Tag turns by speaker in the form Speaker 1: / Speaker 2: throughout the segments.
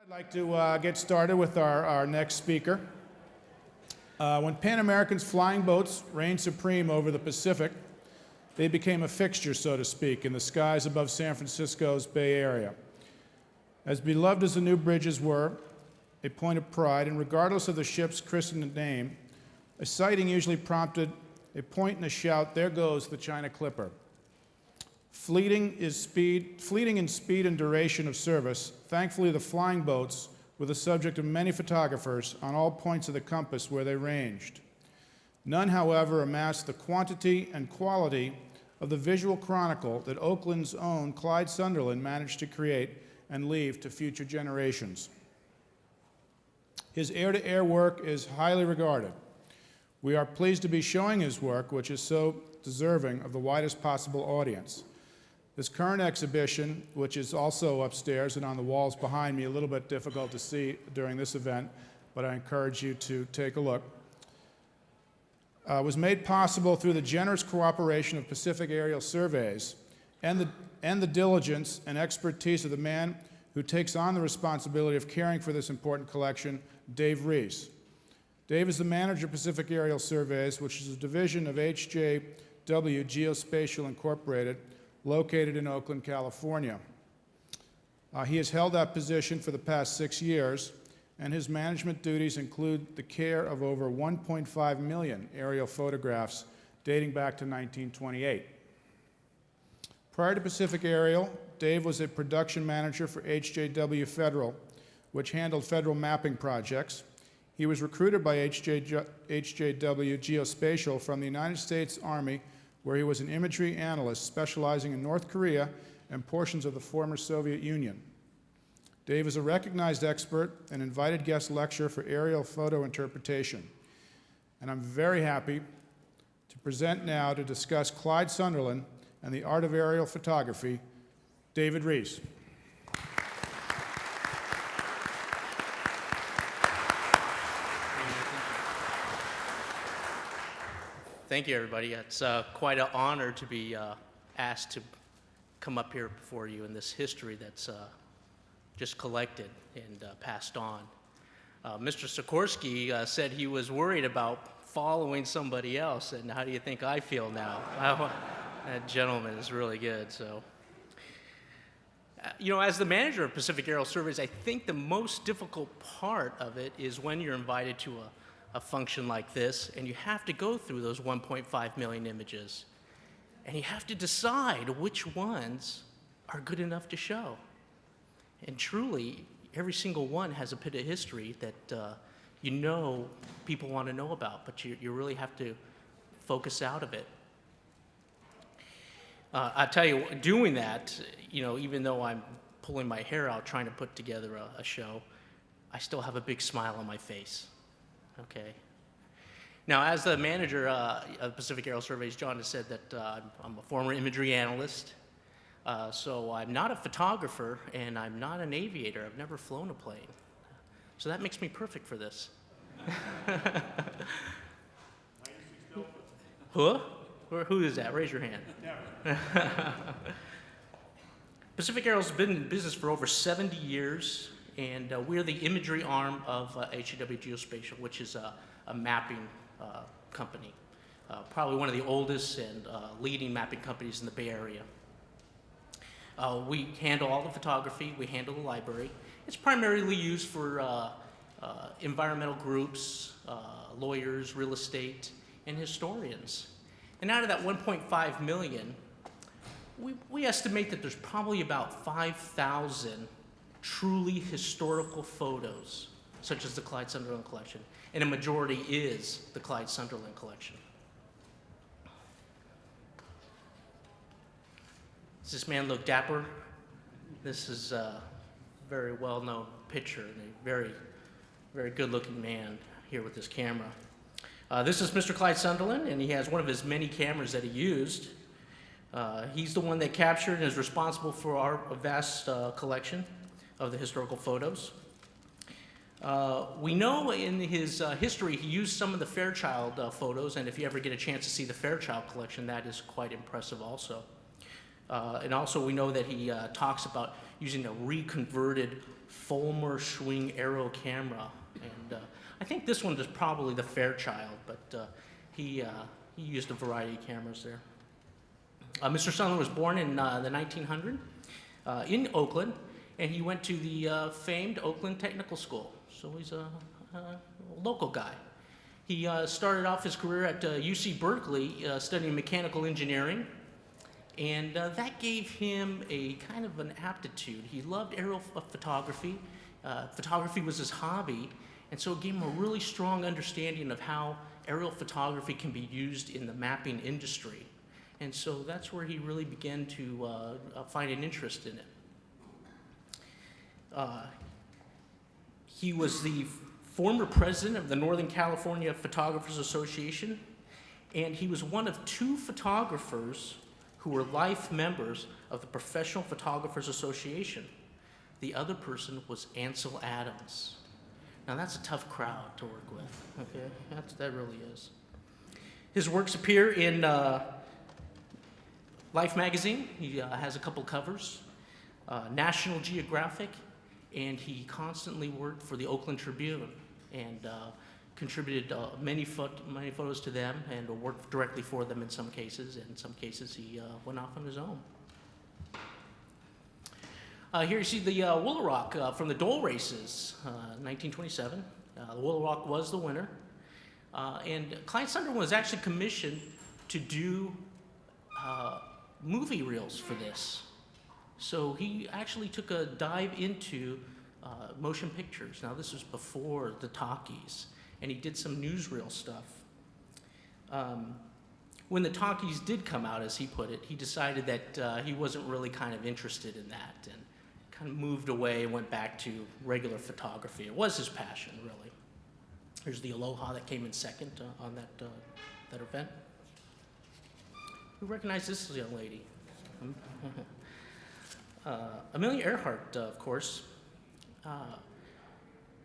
Speaker 1: I'd like to get started with our next speaker. When Pan American's flying boats reigned supreme over the Pacific, they became a fixture, so to speak, in the skies above San Francisco's Bay Area. As beloved as the new bridges were, a point of pride, and regardless of the ship's christened name, a sighting usually prompted a point and a shout, "There goes the China Clipper." Fleeting in speed and duration of service, thankfully the flying boats were the subject of many photographers on all points of the compass where they ranged. None, however, amassed the quantity and quality of the visual chronicle that Oakland's own Clyde Sunderland managed to create and leave to future generations. His air-to-air work is highly regarded. We are pleased to be showing his work, which is so deserving of the widest possible audience. This current exhibition, which is also upstairs and on the walls behind me, a little bit difficult to see during this event, but I encourage you to take a look, was made possible through the generous cooperation of Pacific Aerial Surveys and the diligence and expertise of the man who takes on the responsibility of caring for this important collection, Dave Ruiz. Dave is the manager of Pacific Aerial Surveys, which is a division of HJW GeoSpatial Incorporated, located in Oakland, California. He has held that position for the past 6 years, and his management duties include the care of over 1.5 million aerial photographs dating back to 1928. Prior to Pacific Aerial, Dave was a production manager for HJW Federal, which handled federal mapping projects. He was recruited by HJW GeoSpatial from the United States Army, where he was an imagery analyst specializing in North Korea and portions of the former Soviet Union. Dave is a recognized expert and invited guest lecturer for aerial photo interpretation. And I'm very happy to present now to discuss Clyde Sunderland and the art of aerial photography, David Ruiz.
Speaker 2: Thank you, everybody. It's quite an honor to be asked to come up here before you in this history that's just collected and passed on. Mr. Sikorsky said he was worried about following somebody else, and how do you think I feel now? That gentleman is really good. So, as the manager of Pacific Aerial Surveys, I think the most difficult part of it is when you're invited to a function like this, and you have to go through those 1.5 million images, and you have to decide which ones are good enough to show. And truly, every single one has a bit of history that people want to know about, but you really have to focus out of it. I tell you, doing that, even though I'm pulling my hair out trying to put together a show, I still have a big smile on my face. Okay. Now, as the manager of Pacific Aerial Surveys, John has said that I'm a former imagery analyst. So I'm not a photographer, and I'm not an aviator. I've never flown a plane. So that makes me perfect for this. Huh? Who is that? Raise your hand. Pacific Aerial's been in business for over 70 years. And we're the imagery arm of HJW GeoSpatial, which is a mapping company. Probably one of the oldest and leading mapping companies in the Bay Area. We handle all the photography, we handle the library. It's primarily used for environmental groups, lawyers, real estate, and historians. And out of that 1.5 million, we estimate that there's probably about 5,000 truly historical photos, such as the Clyde Sunderland collection, and a majority is the Clyde Sunderland collection. Does this man look dapper? This is a very well-known picture and a very, very good-looking man here with this camera. This is Mr. Clyde Sunderland, and he has one of his many cameras that he used. He's the one that captured and is responsible for our vast collection of the historical photos. We know in his history he used some of the Fairchild photos, and if you ever get a chance to see the Fairchild collection, that is quite impressive also. And also we know that he talks about using a reconverted Fulmer Schwing aero camera. And I think this one is probably the Fairchild, but he used a variety of cameras there. Mr. Sunderland was born in the 1900 in Oakland, and he went to the famed Oakland Technical School. So he's a local guy. He started off his career at UC Berkeley studying mechanical engineering, and that gave him a kind of an aptitude. He loved aerial photography. Photography was his hobby, and so it gave him a really strong understanding of how aerial photography can be used in the mapping industry. And so that's where he really began to find an interest in it. He was the former president of the Northern California Photographers Association, and he was one of 2 photographers who were life members of the Professional Photographers Association. The other person was Ansel Adams. Now that's a tough crowd to work with, okay? That really is. His works appear in Life magazine. He has a couple covers, National Geographic, and he constantly worked for the Oakland Tribune and contributed many photos to them and worked directly for them in some cases. And in some cases, he went off on his own. Here you see the Willow Rock from the Dole races, 1927. The Willow Rock was the winner. And Clyde Sunderland was actually commissioned to do movie reels for this. So he actually took a dive into motion pictures. Now this was before the talkies, and he did some newsreel stuff. When the talkies did come out, as he put it, he decided that he wasn't really kind of interested in that, and kind of moved away and went back to regular photography. It was his passion, really. Here's the Aloha that came in second on that event. Who recognized this young lady? Amelia Earhart, of course.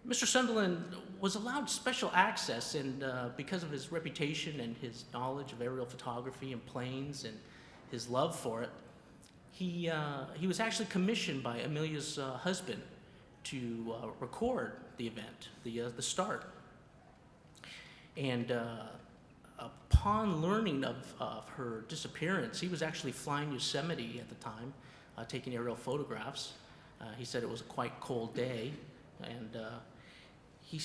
Speaker 2: Mr. Sunderland was allowed special access, and because of his reputation and his knowledge of aerial photography and planes and his love for it, he was actually commissioned by Amelia's husband to record the event, the start. And upon learning of her disappearance, he was actually flying Yosemite at the time, taking aerial photographs. He said it was a quite cold day, and he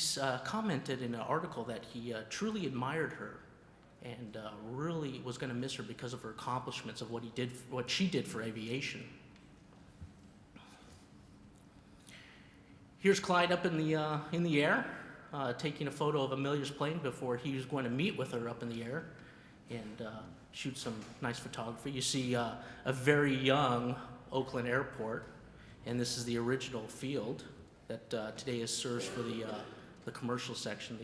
Speaker 2: commented in an article that he truly admired her and really was going to miss her because of her accomplishments of what she did for aviation. Here's Clyde up in the air, taking a photo of Amelia's plane before he was going to meet with her up in the air and shoot some nice photography. You see a very young Oakland Airport, and this is the original field that today serves for the commercial section,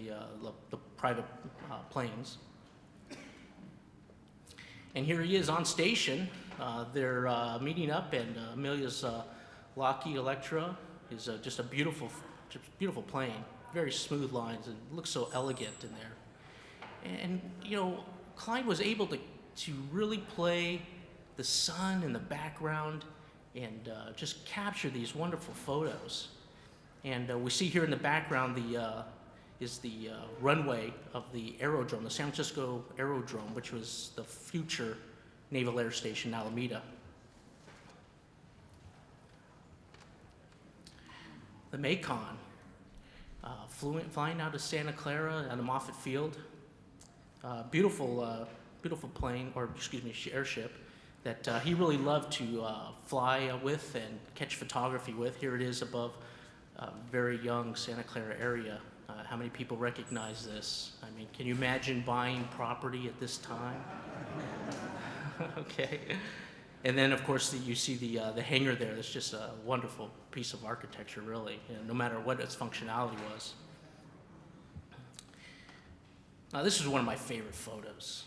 Speaker 2: the private planes. And here he is on station. They're meeting up, and Amelia's Lockheed Electra is just a beautiful plane. Very smooth lines, and looks so elegant in there. And you know, Clyde was able to really play the sun in the background and just capture these wonderful photos. And we see here in the background is the runway of the aerodrome, the San Francisco Aerodrome, which was the future Naval Air Station, Alameda. The Macon, flying out of Santa Clara on the Moffett Field. Beautiful plane, or excuse me, airship that he really loved to fly with and catch photography with. Here it is above very young Santa Clara area. How many people recognize this? I mean, can you imagine buying property at this time? Okay. And then, of course, you see the hangar there. That's just a wonderful piece of architecture, really, no matter what its functionality was. Now, this is one of my favorite photos.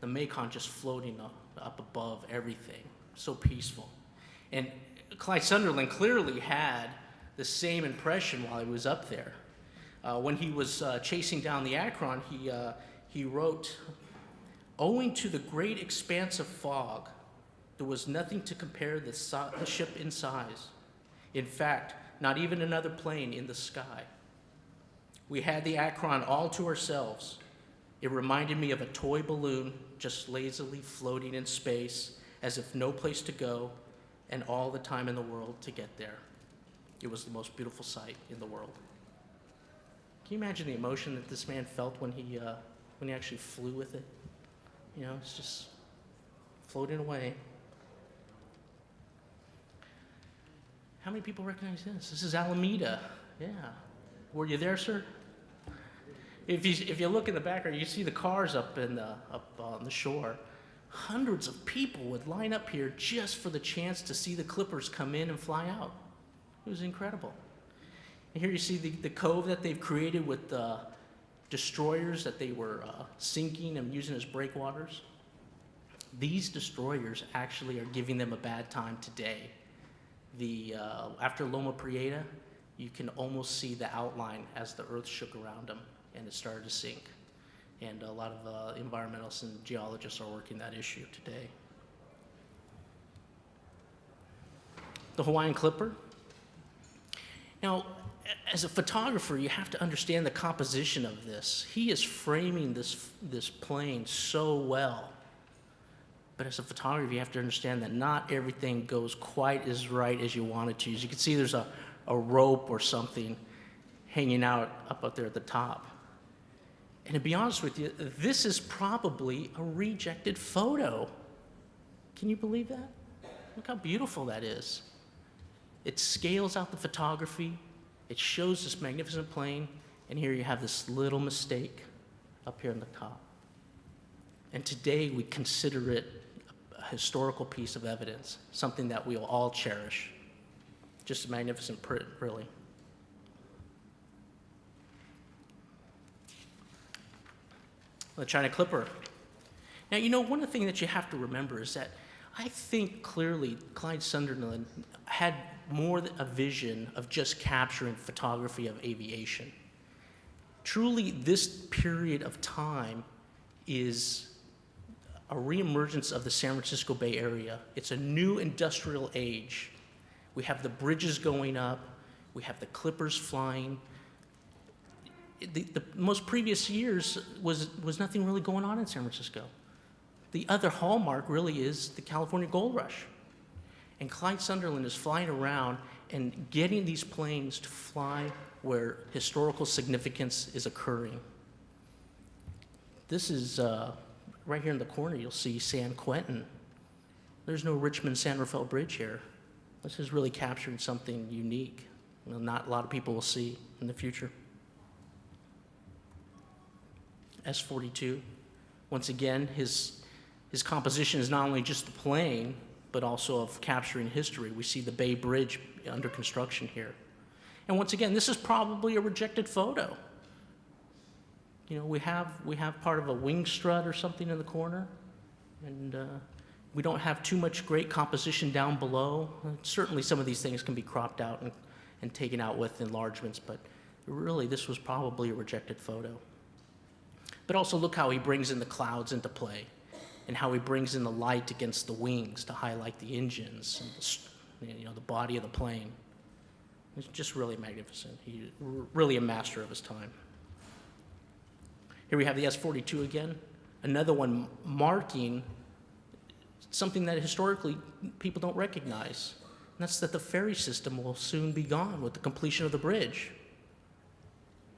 Speaker 2: The Macon just floating up above everything. So peaceful. And Clyde Sunderland clearly had the same impression while he was up there. When he was chasing down the Akron, he wrote, "Owing to the great expanse of fog, There was nothing to compare the ship in size. In fact, not even another plane in the sky. We had the Akron all to ourselves. It reminded me of a toy balloon just lazily floating in space as if no place to go and all the time in the world to get there. It was the most beautiful sight in the world. Can you imagine the emotion that this man felt when he actually flew with it? You know, it's just floating away. How many people recognize this? This is Alameda. Yeah. Were you there, sir? If you look in the background, you see the cars up on the shore. Hundreds of people would line up here just for the chance to see the Clippers come in and fly out. It was incredible. And here you see the cove that they've created with destroyers that they were sinking and using as breakwaters. These destroyers actually are giving them a bad time today. After Loma Prieta, you can almost see the outline as the earth shook around them and it started to sink. And a lot of environmentalists and geologists are working that issue today. The Hawaiian Clipper. Now, as a photographer, you have to understand the composition of this. He is framing this plane so well. But as a photographer, you have to understand that not everything goes quite as right as you want it to. As you can see, there's a rope or something hanging out up there at the top. And to be honest with you, this is probably a rejected photo. Can you believe that? Look how beautiful that is. It scales out the photography. It shows this magnificent plane. And here you have this little mistake up here on the top. And today we consider it a historical piece of evidence, something that we'll all cherish. Just a magnificent print, really. The China Clipper. Now, you know, one of the things that you have to remember is that I think clearly Clyde Sunderland had more than a vision of just capturing photography of aviation. Truly, this period of time is a reemergence of the San Francisco Bay Area. It's a new industrial age. We have the bridges going up. We have the Clippers flying. The most previous years was nothing really going on in San Francisco. The other hallmark really is the California Gold Rush. And Clyde Sunderland is flying around and getting these planes to fly where historical significance is occurring. This is right here in the corner, you'll see San Quentin. There's no Richmond-San Rafael Bridge here. This is really capturing something unique, not a lot of people will see in the future. S-42, once again, his composition is not only just the plane, but also of capturing history. We see the Bay Bridge under construction here. And once again, this is probably a rejected photo. You know, we have part of a wing strut or something in the corner, and we don't have too much great composition down below. Certainly some of these things can be cropped out and taken out with enlargements, but really this was probably a rejected photo. But also look how he brings in the clouds into play and how he brings in the light against the wings to highlight the engines and the body of the plane. It's just really magnificent. He's really a master of his time. Here we have the S-42 again, another one marking something that historically people don't recognize. And that's that the ferry system will soon be gone with the completion of the bridge.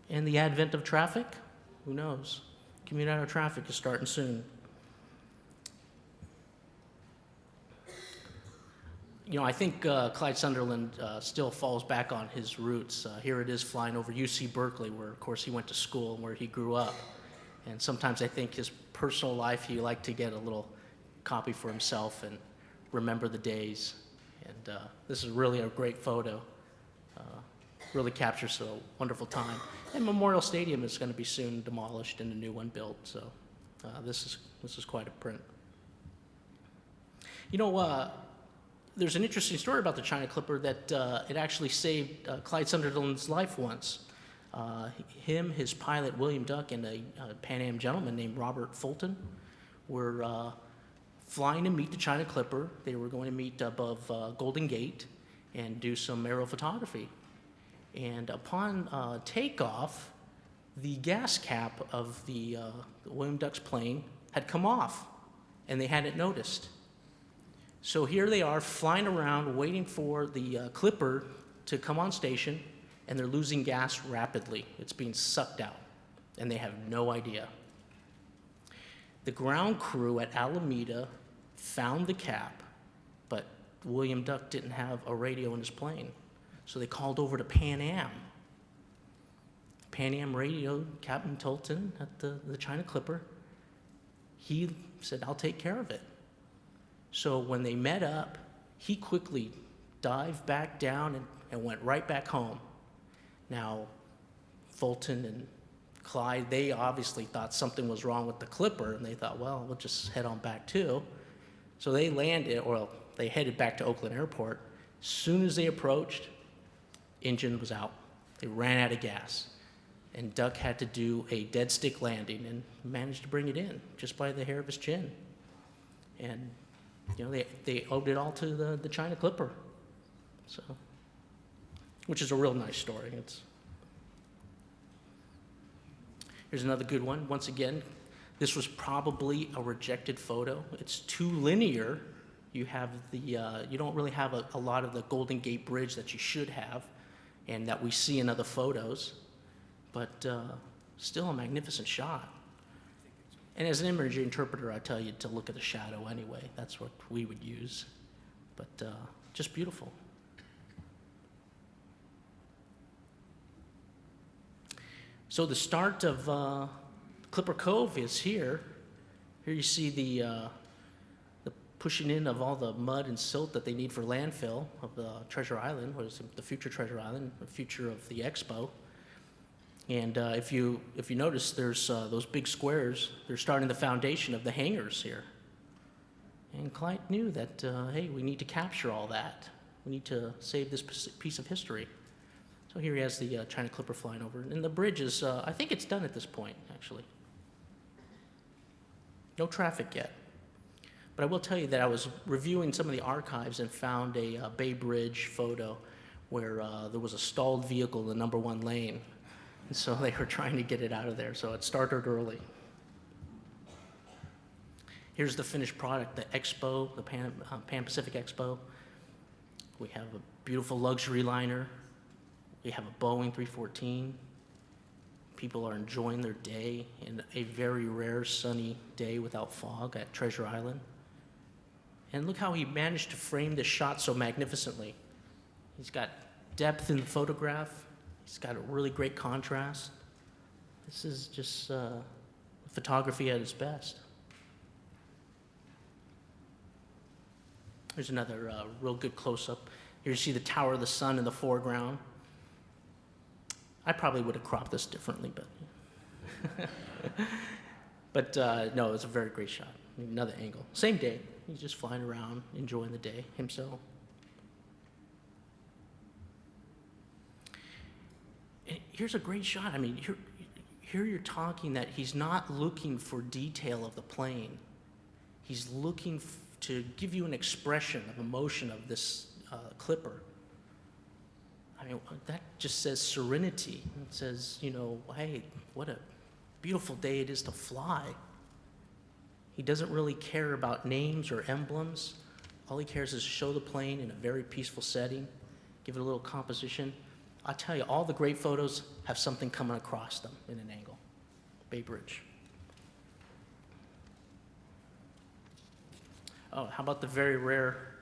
Speaker 2: And the advent of traffic, who knows? Commuter hour traffic is starting soon. You know, I think Clyde Sunderland still falls back on his roots. Here it is flying over UC Berkeley, where, of course, he went to school and where he grew up. And sometimes I think his personal life, he liked to get a little copy for himself and remember the days. And this is really a great photo. Really captures a wonderful time. And Memorial Stadium is going to be soon demolished and a new one built. So this is quite a print. You know, there's an interesting story about the China Clipper that it actually saved Clyde Sunderland's life once. Him, his pilot William Duck, and a Pan Am gentleman named Robert Fulton were flying to meet the China Clipper. They were going to meet above Golden Gate and do some aerial photography. And upon takeoff, the gas cap of the William Duck's plane had come off, and they hadn't noticed. So here they are flying around waiting for the Clipper to come on station, and they're losing gas rapidly. It's being sucked out, and they have no idea. The ground crew at Alameda found the cap, but William Duck didn't have a radio in his plane. So they called over to Pan Am. Pan Am radio, Captain Tolton at the China Clipper, he said, "I'll take care of it." So when they met up, he quickly dived back down and went right back home. Now, Fulton and Clyde, they obviously thought something was wrong with the Clipper, and they thought, well, we'll just head on back too. So they landed, or they headed back to Oakland Airport. As soon as they approached, engine was out. They ran out of gas. And Duck had to do a dead stick landing and managed to bring it in just by the hair of his chin. And they owed it all to the China Clipper. So, which is a real nice story. Here's another good one. Once again, this was probably a rejected photo. It's too linear. You have you don't really have a lot of the Golden Gate Bridge that you should have and that we see in other photos, but still a magnificent shot. And as an image interpreter, I tell you to look at the shadow anyway. That's what we would use, but just beautiful. So the start of Clipper Cove is here. Here you see the pushing in of all the mud and silt that they need for landfill of the Treasure Island, what is it, the future Treasure Island, the future of the expo. And if you notice, there's those big squares. They're starting the foundation of the hangars here. And Clyde knew that, hey, we need to capture all that. We need to save this piece of history. So here he has the China Clipper flying over. And the bridge is, I think it's done at this point, actually. No traffic yet. But I will tell you that I was reviewing some of the archives and found a Bay Bridge photo where there was a stalled vehicle in the number 1 lane. And so they were trying to get it out of there, so it started early. Here's the finished product, the Expo, the Pan Pacific Expo. We have a beautiful luxury liner. We have a Boeing 314. People are enjoying their day in a very rare sunny day without fog at Treasure Island. And look how he managed to frame this shot so magnificently. He's got depth in the photograph. He's got a really great contrast. This is just photography at its best. Here's another real good close-up. Here you see the Tower of the Sun in the foreground. I probably would have cropped this differently, but no, it's a very great shot. Another angle. Same day. He's just flying around, enjoying the day himself. And here's a great shot. I mean, here you're talking that he's not looking for detail of the plane. He's looking to give you an expression of emotion of this Clipper. I mean, that just says serenity. It says, hey, what a beautiful day it is to fly. He doesn't really care about names or emblems. All he cares is to show the plane in a very peaceful setting, give it a little composition. I'll tell you, all the great photos have something coming across them in an angle. Bay Bridge. Oh, how about the very rare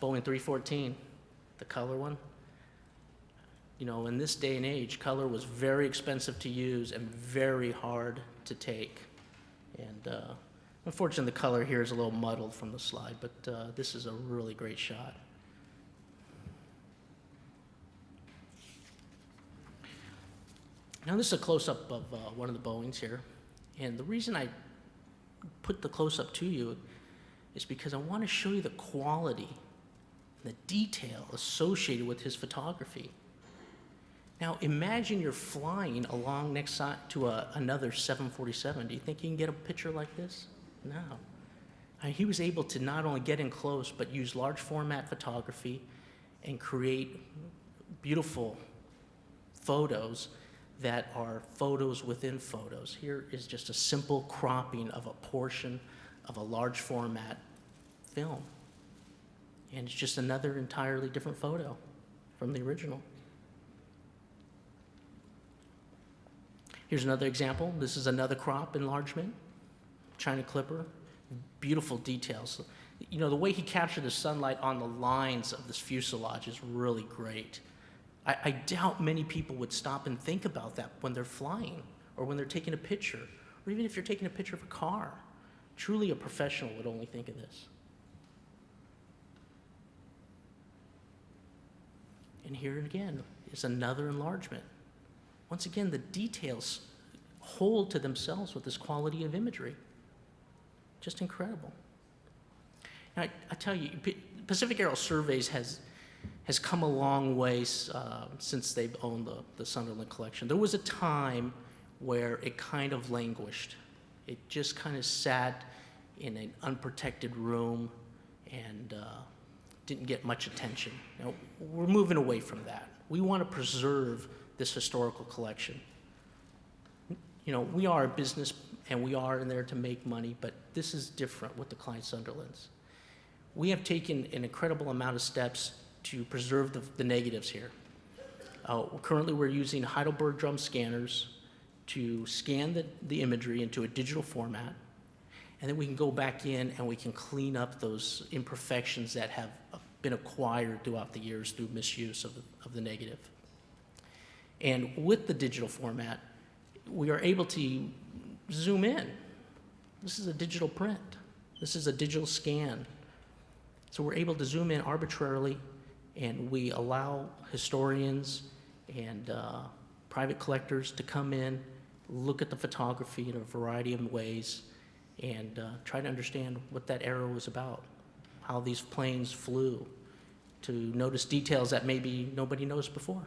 Speaker 2: Boeing 314, the color one? In this day and age, color was very expensive to use and very hard to take. And unfortunately, the color here is a little muddled from the slide, but this is a really great shot. Now, this is a close-up of one of the Boeings here. And the reason I put the close-up to you is because I want to show you the quality, the detail associated with his photography. Now, imagine you're flying along next to another 747. Do you think you can get a picture like this? No. He was able to not only get in close, but use large format photography and create beautiful photos that are photos within photos. Here is just a simple cropping of a portion of a large format film. And it's just another entirely different photo from the original. Here's another example. This is another crop enlargement, China clipper, beautiful details. You know, the way he captured the sunlight on the lines of this fuselage is really great. I doubt many people would stop and think about that when they're flying or when they're taking a picture, or even if you're taking a picture of a car. Truly a professional would only think of this. And here again is another enlargement. Once again, the details hold to themselves with this quality of imagery. Just incredible. Now, I tell you, Pacific Aerial Surveys has come a long way since they've owned the Sunderland collection. There was a time where it kind of languished. It just kind of sat in an unprotected room and didn't get much attention. Now, we're moving away from that. We want to preserve this historical collection. You know, we are a business and we are in there to make money, but this is different with the Clyde Sunderlands. We have taken an incredible amount of steps to preserve the negatives here. Currently, we're using Heidelberg drum scanners to scan the imagery into a digital format, and then we can go back in and we can clean up those imperfections that have been acquired throughout the years through misuse of the negative. And with the digital format, we are able to zoom in. This is a digital print. This is a digital scan. So we're able to zoom in arbitrarily, and we allow historians and private collectors to come in, look at the photography in a variety of ways, and try to understand what that era was about, how these planes flew, to notice details that maybe nobody noticed before.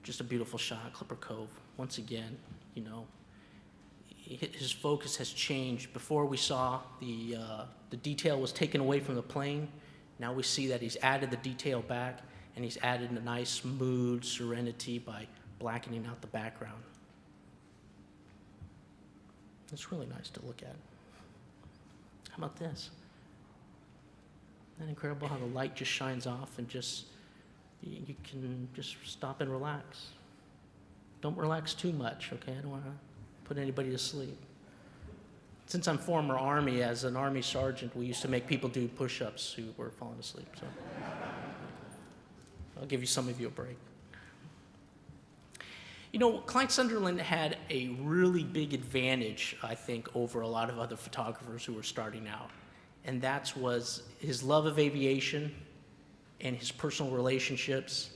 Speaker 2: Just a beautiful shot, Clipper Cove. Once again, you know, his focus has changed. Before we saw the detail was taken away from the plane. Now we see that he's added the detail back, and he's added a nice mood, serenity by blackening out the background. It's really nice to look at. How about this? Isn't that incredible how the light just shines off and just, you can just stop and relax. Don't relax too much, okay? I don't want to put anybody to sleep. Since I'm former Army, as an Army sergeant, we used to make people do push-ups who were falling asleep, so I'll give some of you a break. You know, Clyde Sunderland had a really big advantage, I think, over a lot of other photographers who were starting out, and that was his love of aviation and his personal relationships,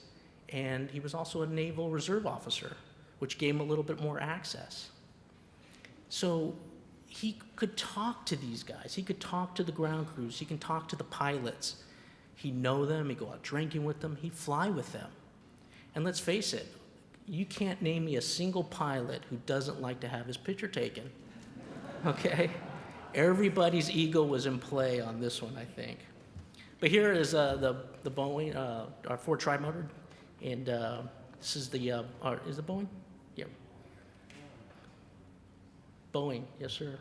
Speaker 2: and he was also a Naval Reserve officer, which gave him a little bit more access. So he could talk to these guys. He could talk to the ground crews. He can talk to the pilots. He'd know them. He'd go out drinking with them. He'd fly with them. And let's face it, you can't name me a single pilot who doesn't like to have his picture taken, okay? Everybody's ego was in play on this one, I think. But here is the Boeing, our Ford tri-motor, and this is the, is it Boeing? Yeah. Boeing, yes, sir.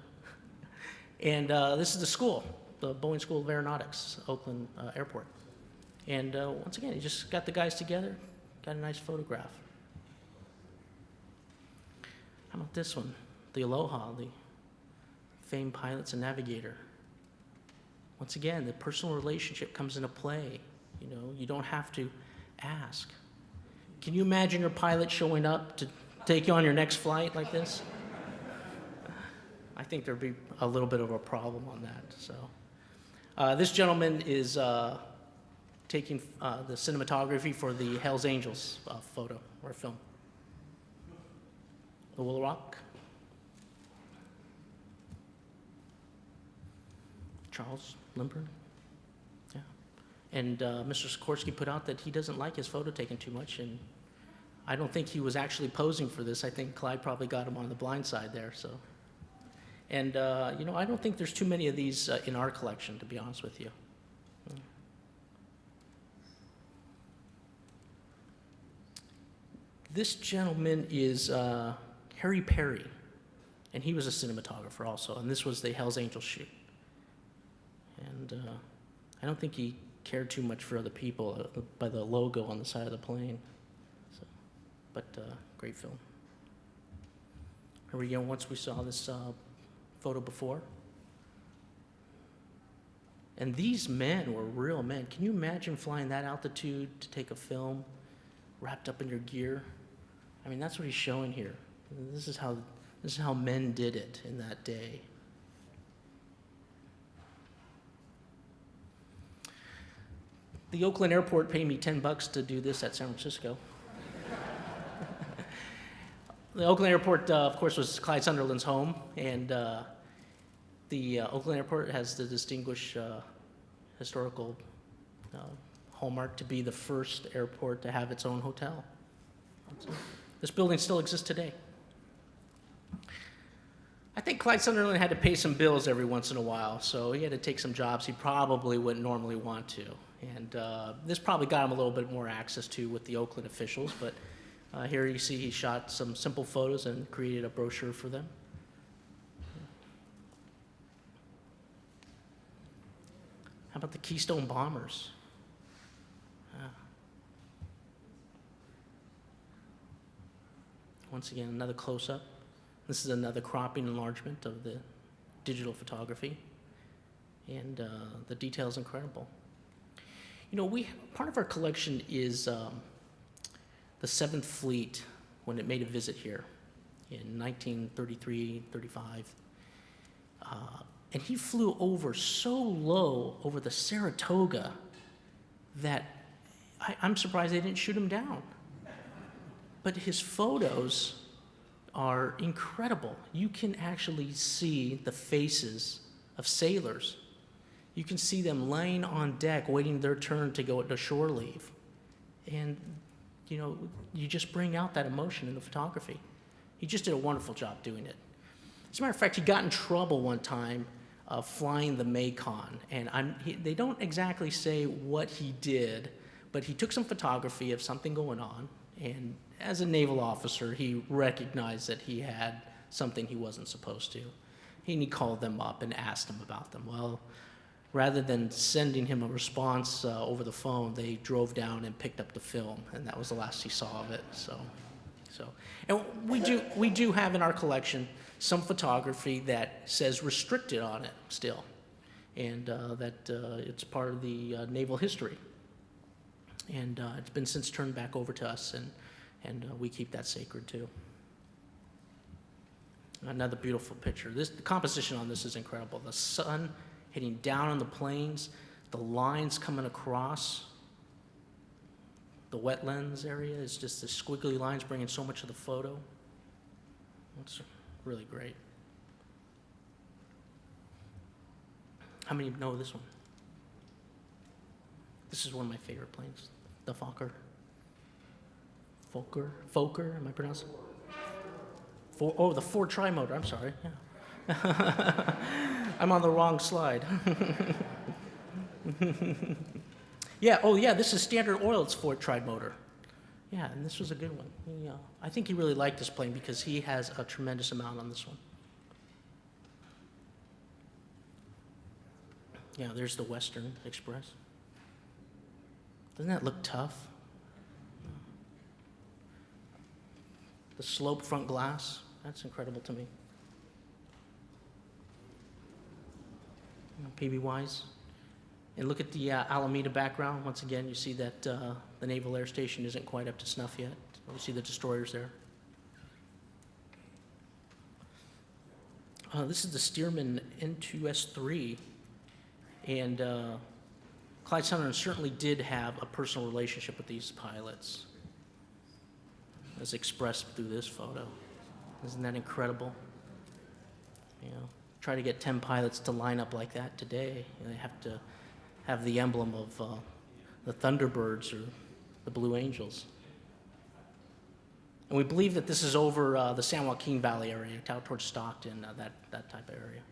Speaker 2: And this is the school, the Boeing School of Aeronautics, Oakland Airport. And once again, he just got the guys together, got a nice photograph. How about this one? The Aloha, the famed pilots and navigator. Once again, the personal relationship comes into play. You know, you don't have to ask. Can you imagine your pilot showing up to take you on your next flight like this? I think there'd be a little bit of a problem on that. So, this gentleman is taking the cinematography for the Hells Angels photo or film. The Willow Rock. Charles Lindbergh. Yeah. And Mr. Sikorsky put out that he doesn't like his photo taken too much, and I don't think he was actually posing for this. I think Clyde probably got him on the blind side there. So, and you know, I don't think there's too many of these in our collection, to be honest with you. This gentleman is Harry Perry, and he was a cinematographer also, and this was the Hell's Angels shoot. And I don't think he cared too much for other people by the logo on the side of the plane. So, but great film. Here we go, once we saw this photo before. And these men were real men. Can you imagine flying that altitude to take a film wrapped up in your gear? I mean, that's what he's showing here. This is how men did it in that day. The Oakland airport paid me $10 to do this at San Francisco. The Oakland airport, of course, was Clyde Sunderland's home, and the Oakland airport has the distinguished historical hallmark to be the first airport to have its own hotel. This building still exists today. I think Clyde Sunderland had to pay some bills every once in a while, so he had to take some jobs he probably wouldn't normally want to. And this probably got him a little bit more access to with the Oakland officials, but here you see he shot some simple photos and created a brochure for them. How about the Keystone Bombers? Once again, another close-up. This is another cropping enlargement of the digital photography. And the detail is incredible. You know, part of our collection is the 7th Fleet when it made a visit here in 1933, 35. And he flew over so low over the Saratoga that I'm surprised they didn't shoot him down. But his photos are incredible. You can actually see the faces of sailors. You can see them laying on deck waiting their turn to go to shore leave. And, you know, you just bring out that emotion in the photography. He just did a wonderful job doing it. As a matter of fact, he got in trouble one time flying the Macon. And they don't exactly say what he did, but he took some photography of something going on. And as a naval officer, he recognized that he had something he wasn't supposed to. And he called them up and asked them about them. Well, rather than sending him a response over the phone, they drove down and picked up the film, and that was the last he saw of it. And we do have in our collection some photography that says restricted on it still, and that it's part of the naval history. And it's been since turned back over to us, and we keep that sacred too. Another beautiful picture. The composition on this is incredible. The sun hitting down on the plains, the lines coming across the wetlands area is just the squiggly lines bringing so much of the photo. It's really great. How many know this one? This is one of my favorite planes, the Fokker. Fokker, am I pronouncing it? The Ford Tri-Motor, I'm sorry, yeah. I'm on the wrong slide. Yeah, this is Standard Oil's Ford Tri-Motor. Yeah, and this was a good one. I think he really liked this plane because he has a tremendous amount on this one. Yeah, there's the Western Express. Doesn't that look tough? The sloped front glass, that's incredible to me. PB-wise. And look at the Alameda background. Once again, you see that the Naval Air Station isn't quite up to snuff yet. You see the destroyers there. This is the Stearman N2S3. And Clyde Sunderland certainly did have a personal relationship with these pilots, as expressed through this photo. Isn't that incredible? You know, try to get 10 pilots to line up like that today. They have to have the emblem of the Thunderbirds or the Blue Angels. And we believe that this is over the San Joaquin Valley area, out towards Stockton, that type of area.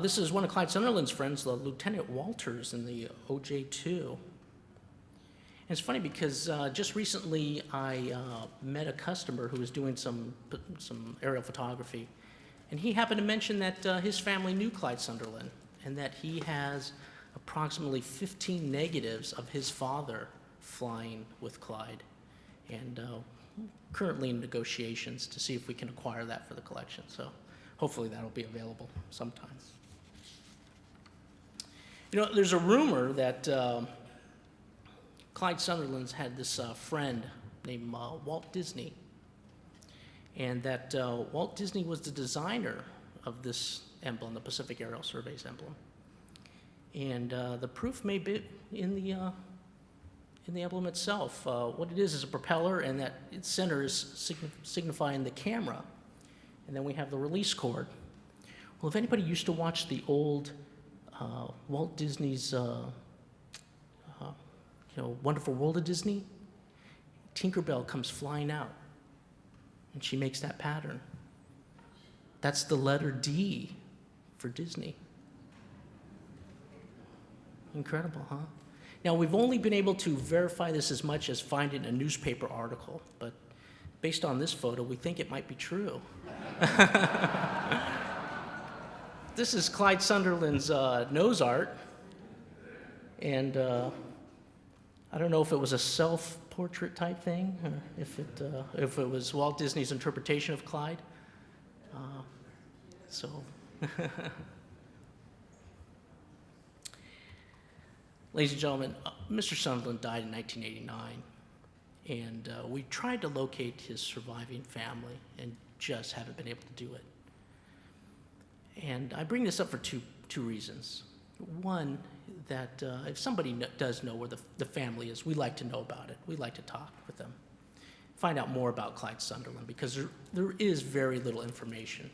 Speaker 2: This is one of Clyde Sunderland's friends, Lieutenant Walters in the OJ2. And it's funny because just recently I met a customer who was doing some aerial photography, and he happened to mention that his family knew Clyde Sunderland and that he has approximately 15 negatives of his father flying with Clyde, and currently in negotiations to see if we can acquire that for the collection. So hopefully that'll be available sometime. You know, there's a rumor that Clyde Sunderland's had this friend named Walt Disney, and that Walt Disney was the designer of this emblem, the Pacific Aerial Survey's emblem. And the proof may be in the emblem itself. What it is a propeller, and that its center is signifying the camera. And then we have the release cord. Well, if anybody used to watch the old Walt Disney's Wonderful World of Disney, Tinkerbell comes flying out, and she makes that pattern. That's the letter D for Disney. Incredible, huh? Now, we've only been able to verify this as much as finding a newspaper article, but based on this photo, we think it might be true. This is Clyde Sunderland's nose art, and I don't know if it was a self-portrait type thing, or if it was Walt Disney's interpretation of Clyde. Ladies and gentlemen, Mr. Sunderland died in 1989, and we tried to locate his surviving family and just haven't been able to do it. And I bring this up for two reasons. One, that if somebody does know where the family is, we like to know about it. We like to talk with them, find out more about Clyde Sunderland, because there is very little information.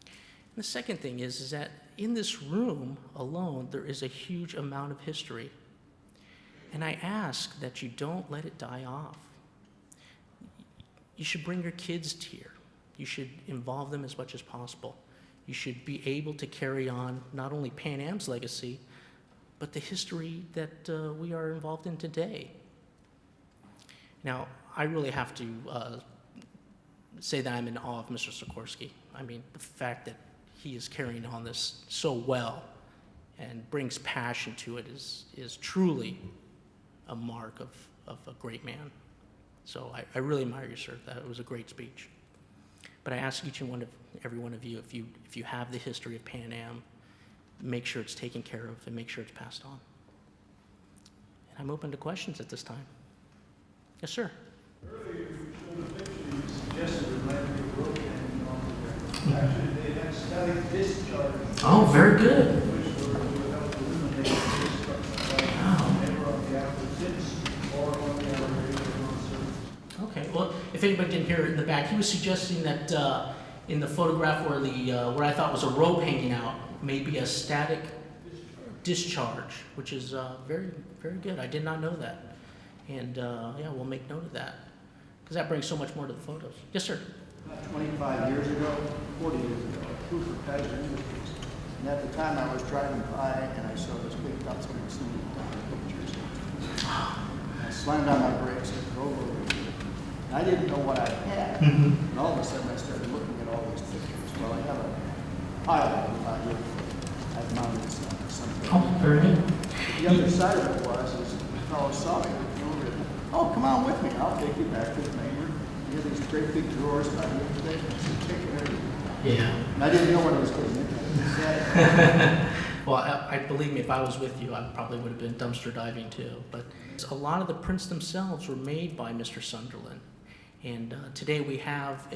Speaker 2: And the second thing is that in this room alone, there is a huge amount of history. And I ask that you don't let it die off. You should bring your kids here. You should involve them as much as possible. You should be able to carry on not only Pan Am's legacy, but the history that we are involved in today. Now, I really have to say that I'm in awe of Mr. Sikorsky. I mean, the fact that he is carrying on this so well and brings passion to it is truly a mark of a great man. So I really admire you, sir. That was a great speech. But I ask every one of you, if you have the history of Pan Am, make sure it's taken care of and make sure it's passed on. And I'm open to questions at this time. Yes, sir.
Speaker 3: Earlier, you showed a picture, you suggested there might be a rope hanging on there. Actually, they had static discharge.
Speaker 2: Oh, very good.
Speaker 3: Which would help eliminate destruction never on the opposites or on the elevator or on surface.
Speaker 2: Okay, well, if anybody didn't hear it in the back, he was suggesting that in the photograph where I thought was a rope hanging out, maybe a static discharge, which is very, very good. I did not know that. And yeah, we'll make note of that, because that brings so much more to the photos. Yes, sir.
Speaker 3: About 25 years ago, 40 years ago, I flew for Kaiser Industries. And at the time I was driving by and I saw this big dustbin sitting down in pictures. I slammed on my brakes and drove over it. And I didn't know what I had.
Speaker 2: Mm-hmm.
Speaker 3: And all of a sudden I started looking at all these pictures. Well, I have a pile of them out here. I've mounted something.
Speaker 2: Oh, very good.
Speaker 3: The other side of it was, is the fellow saw me. Oh, come on with me. I'll take you back to the main room. You have these great big drawers out here today. I said, take it everything.
Speaker 2: Yeah.
Speaker 3: And I didn't know what I was getting into.
Speaker 2: Well, I believe me, if I was with you, I probably would have been dumpster diving too. But a lot of the prints themselves were made by Mr. Sunderland. And today we have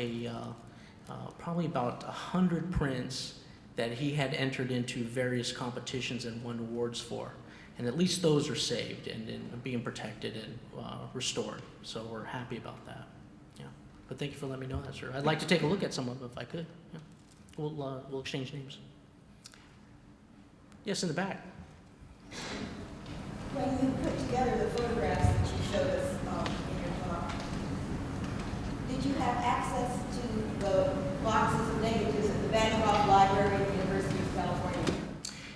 Speaker 2: probably about 100 prints that he had entered into various competitions and won awards for. And at least those are saved and being protected and restored. So we're happy about that. Yeah. But thank you for letting me know that, sir. I'd like to take a look at some of them if I could. Yeah. We'll exchange names. Yes, in the back.
Speaker 4: When you put together the photographs that you showed us in your talk, did you have access to the boxes of negatives at the Bancroft Library at the University of California?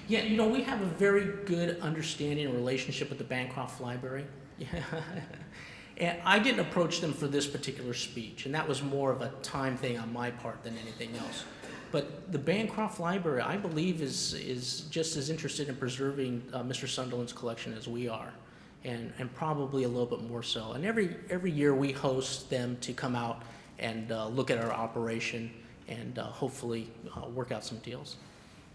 Speaker 2: Yeah, you know, we have a very good understanding and relationship with the Bancroft Library. And I didn't approach them for this particular speech, and that was more of a time thing on my part than anything else. But the Bancroft Library, I believe, is just as interested in preserving Mr. Sunderland's collection as we are, and probably a little bit more so. And every year we host them to come out and look at our operation and hopefully work out some deals.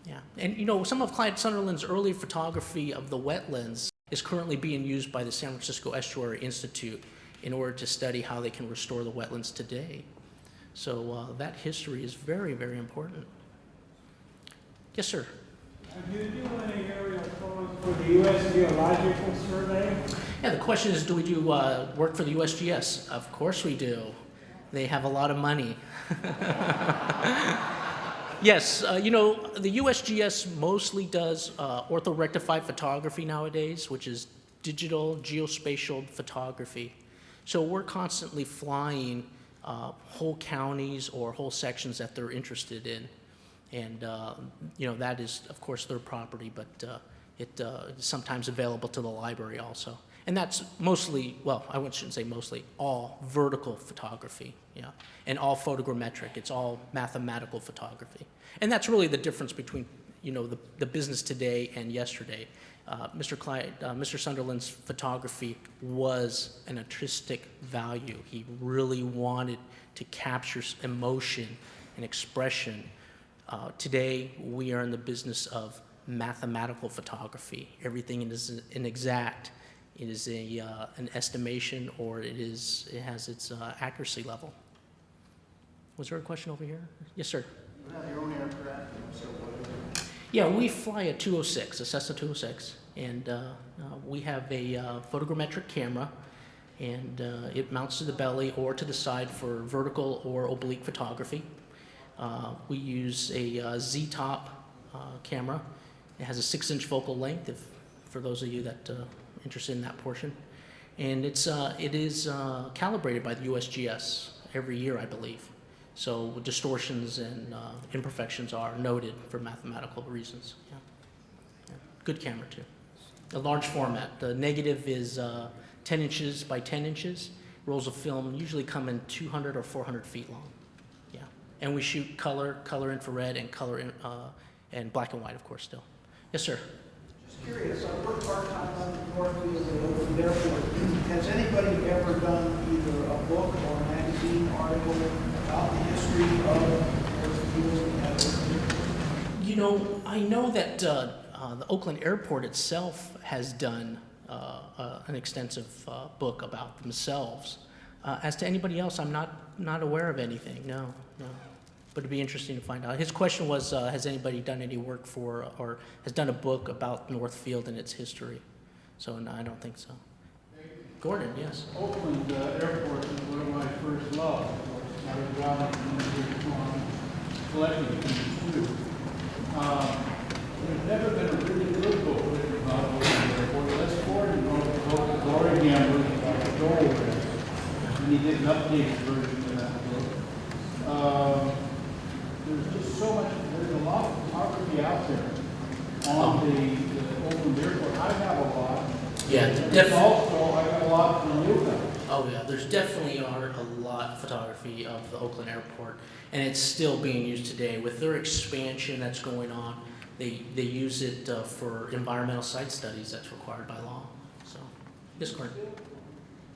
Speaker 2: Yeah, and you know, some of Clyde Sunderland's early photography of the wetlands is currently being used by the San Francisco Estuary Institute in order to study how they can restore the wetlands today. So that history is very, very important. Yes, sir.
Speaker 5: Do you do any aerial photos for the U.S. Geological Survey?
Speaker 2: Yeah, the question is, do we do work for the USGS? Of course we do. They have a lot of money. Yes, you know, the USGS mostly does orthorectified photography nowadays, which is digital geospatial photography. So we're constantly flying whole counties or whole sections that they're interested in. And, you know, that is, of course, their property, but it is sometimes available to the library also. And that's mostly, well, I shouldn't say mostly, all vertical photography, yeah, and all photogrammetric. It's all mathematical photography. And that's really the difference between, you know, the business today and yesterday. Mr. Sunderland's photography was an artistic value. He really wanted to capture emotion and expression. Today, we are in the business of mathematical photography. Everything is an exact. It is an estimation, or it has its accuracy level. Was there a question over here? Yes, sir.
Speaker 3: You have your own aircraft, so what?
Speaker 2: Yeah, we fly a 206, a Cessna 206, and we have a photogrammetric camera, and it mounts to the belly or to the side for vertical or oblique photography. We use a Z-top camera. It has a 6-inch focal length, for those of you that interested in that portion. And it is calibrated by the USGS every year, I believe. So distortions and imperfections are noted for mathematical reasons. Yeah. Yeah. Good camera too. A large format. The negative is 10 inches by 10 inches. Rolls of film usually come in 200 or 400 feet long. Yeah. And we shoot color infrared, and and black and white, of course, still. Yes, sir.
Speaker 3: Just curious, I work part-time on the Northfield at Oakland Airport. Has anybody ever done either a book or a magazine article about the history of Northfield?
Speaker 2: You know, I know that the Oakland Airport itself has done an extensive book about themselves. As to anybody else, I'm not aware of anything. No. But it'd be interesting to find out. His question was, has anybody done any work for, or has done a book about Northfield and its history? So no, I don't think so. Gordon, yes.
Speaker 5: Oakland Airport is one of my first loves. I was around collecting things too. There's never been a really good book written about Oakland Airport. Les Gordon wrote the book, The Glory Gamblers, about the doorways, and he did an updated version of that book. There's just so much, there's a lot of photography out there on the Oakland Airport. I have a lot.
Speaker 2: Yeah,
Speaker 5: And
Speaker 2: definitely.
Speaker 5: also, I got a lot from you guys.
Speaker 2: Oh yeah, there's definitely are a lot of photography of the Oakland Airport, and it's still being used today. With their expansion that's going on, they use it for environmental site studies that's required by law. So, yes, Gordon.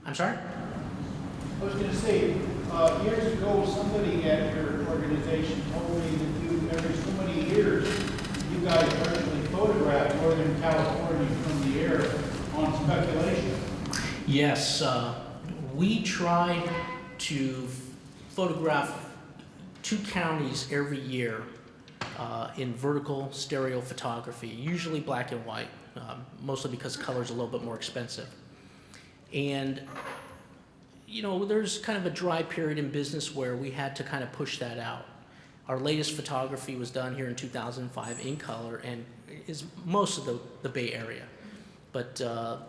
Speaker 2: I'm sorry?
Speaker 5: I was going to say, years ago, somebody at your organization told me that you, every so many years, you guys virtually photograph Northern California from the air on speculation.
Speaker 2: Yes, we try to photograph 2 counties every year in vertical stereo photography, usually black and white, mostly because color is a little bit more expensive. And you know, there's kind of a dry period in business where we had to kind of push that out. Our latest photography was done here in 2005 in color and is most of the Bay Area. But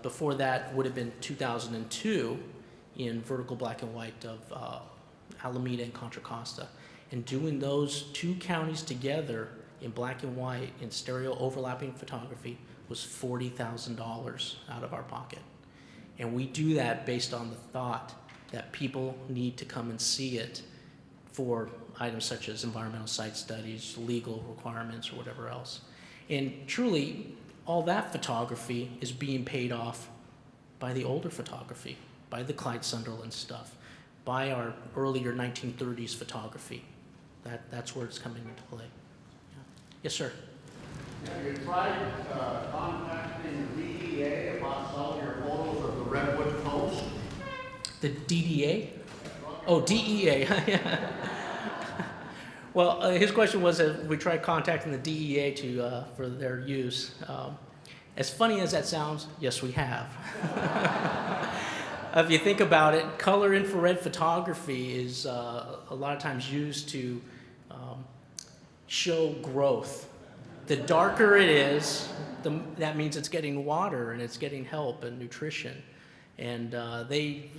Speaker 2: before that would have been 2002 in vertical black and white of Alameda and Contra Costa. And doing those two counties together in black and white in stereo overlapping photography was $40,000 out of our pocket. And we do that based on the thought that people need to come and see it for items such as environmental site studies, legal requirements, or whatever else. And truly, all that photography is being paid off by the older photography, by the Clyde Sunderland stuff, by our earlier 1930s photography. That's where it's coming into play. Yeah. Yes, sir.
Speaker 6: Have you tried contacting the DEA about selling your photos of the Redwood Coast?
Speaker 2: The DDA? Oh, DEA. Well, his question was that we tried contacting the DEA for their use. As funny as that sounds, yes, we have. If you think about it, color infrared photography is a lot of times used to show growth. The darker it is, that means it's getting water and it's getting help and nutrition. And they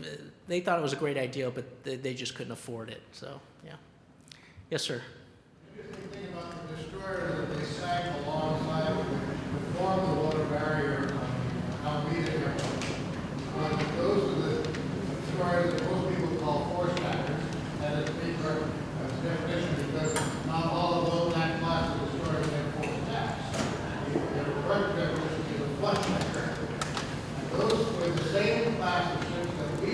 Speaker 2: thought it was a great idea, but they just couldn't afford it. So, yeah. Yes, sir.
Speaker 5: If you think about the destroyers that they sank alongside, which formed the water barrier on Alameda Airport, those are the destroyers that most people call force stackers, and it's incorrect as definition because not all of those that class of destroyers have force stacks. The correct definition is a flush stacker. And those were the same class of ships that we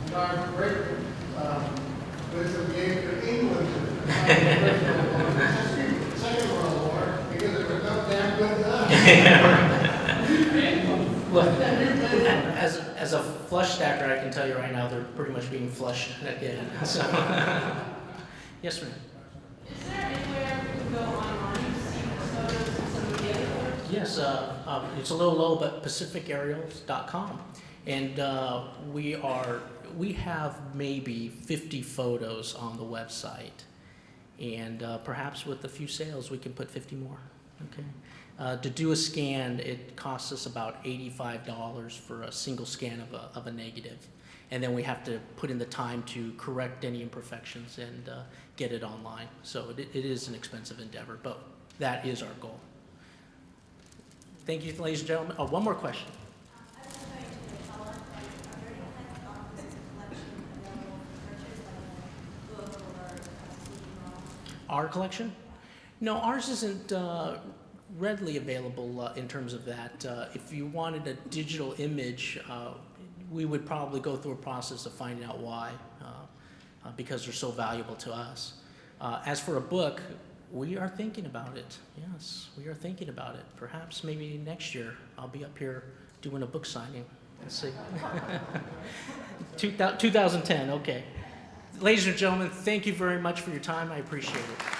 Speaker 5: started breaking with gave to England in the Second World War because there was no damn good guns.
Speaker 2: As a flush stacker, I can tell you right now, they're pretty much being flushed again. So, yes, ma'am.
Speaker 7: Is there anywhere we can go online to see the photos and some of the other photos?
Speaker 2: Yes, it's a little low, but pacificaerials.com. And we have maybe 50 photos on the website. And perhaps with a few sales, we can put 50 more. Okay. To do a scan, it costs us about $85 for a single scan of a negative. And then we have to put in the time to correct any imperfections and get it online. So it is an expensive endeavor, but that is our goal. Thank you, ladies and gentlemen. Oh, one more question.
Speaker 4: I was going to the color, like, are there any kinds of opposites collection available for purchase, like a book or a CD-ROM?
Speaker 2: Our collection? No, ours isn't readily available in terms of that. If you wanted a digital image, we would probably go through a process of finding out why, because they're so valuable to us. As for a book, we are thinking about it. Yes, we are thinking about it. Perhaps maybe next year I'll be up here doing a book signing. Let's see. 2010, okay. Ladies and gentlemen, thank you very much for your time. I appreciate it.